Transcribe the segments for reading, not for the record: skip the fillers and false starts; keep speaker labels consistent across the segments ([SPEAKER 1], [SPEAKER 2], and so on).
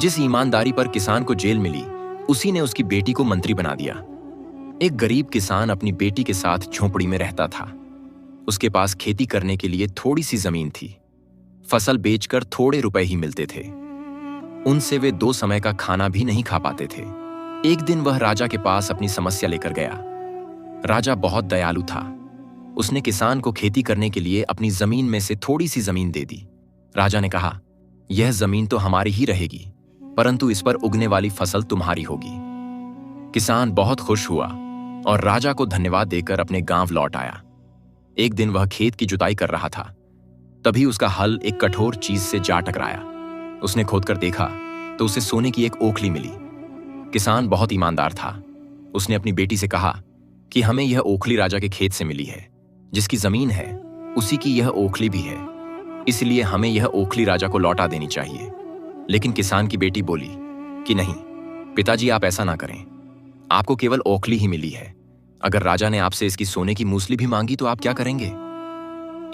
[SPEAKER 1] जिस ईमानदारी पर किसान को जेल मिली, उसी ने उसकी बेटी को मंत्री बना दिया। एक गरीब किसान अपनी बेटी के साथ झोंपड़ी में रहता था। उसके पास खेती करने के लिए थोड़ी सी जमीन थी। फसल बेचकर थोड़े रुपए ही मिलते थे। उनसे वे 2 समय का खाना भी नहीं खा पाते थे। एक दिन वह राजा के पास अपनी समस्या लेकर गया। राजा बहुत दयालु था। उसने किसान को खेती करने के लिए अपनी जमीन में से थोड़ी सी जमीन दे दी। राजा ने कहा, यह जमीन तो हमारी ही रहेगी, परंतु इस पर उगने वाली फसल तुम्हारी होगी। किसान बहुत खुश हुआ और राजा को धन्यवाद देकर अपने गांव लौट आया। एक दिन वह खेत की जुताई कर रहा था। तभी उसका हल एक कठोर चीज से जा टकराया। उसने खोदकर देखा तो उसे सोने की एक ओखली मिली। किसान बहुत ईमानदार था। उसने अपनी बेटी से कहा कि हमें यह ओखली राजा के खेत से मिली है। जिसकी जमीन है उसी की यह ओखली भी है, इसलिए हमें यह ओखली राजा को लौटा देनी चाहिए। लेकिन किसान की बेटी बोली कि नहीं पिताजी, आप ऐसा ना करें। आपको केवल ओखली ही मिली है। अगर राजा ने आपसे इसकी सोने की मूसली भी मांगी तो आप क्या करेंगे?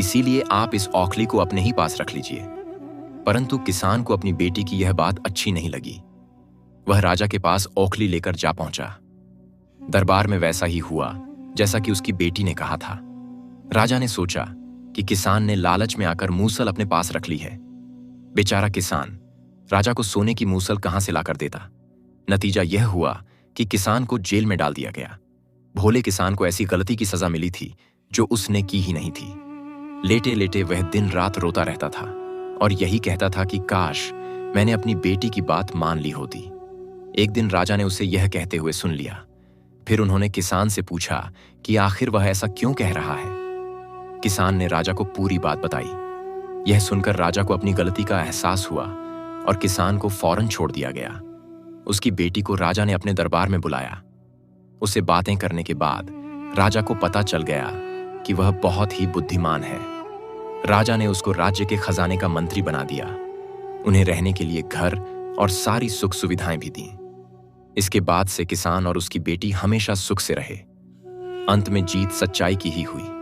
[SPEAKER 1] इसीलिए आप इस ओखली को अपने ही पास रख लीजिए। परंतु किसान को अपनी बेटी की यह बात अच्छी नहीं लगी। वह राजा के पास ओखली लेकर जा पहुंचा। दरबार में वैसा ही हुआ जैसा कि उसकी बेटी ने कहा था। राजा ने सोचा कि किसान ने लालच में आकर मूसल अपने पास रख ली है। बेचारा किसान राजा को सोने की मूसल कहां से लाकर देता। नतीजा यह हुआ कि किसान को जेल में डाल दिया गया। भोले किसान को ऐसी गलती की सजा मिली थी जो उसने की ही नहीं थी। लेटे लेटे वह दिन रात रोता रहता था और यही कहता था कि काश मैंने अपनी बेटी की बात मान ली होती। एक दिन राजा ने उसे यह कहते हुए सुन लिया। फिर उन्होंने किसान से पूछा कि आखिर वह ऐसा क्यों कह रहा है। किसान ने राजा को पूरी बात बताई। यह सुनकर राजा को अपनी गलती का एहसास हुआ और किसान को फौरन छोड़ दिया गया। उसकी बेटी को राजा ने अपने दरबार में बुलाया। उससे बातें करने के बाद राजा को पता चल गया कि वह बहुत ही बुद्धिमान है। राजा ने उसको राज्य के खजाने का मंत्री बना दिया। उन्हें रहने के लिए घर और सारी सुख सुविधाएं भी दी। इसके बाद से किसान और उसकी बेटी हमेशा सुख से रहे। अंत में जीत सच्चाई की ही हुई।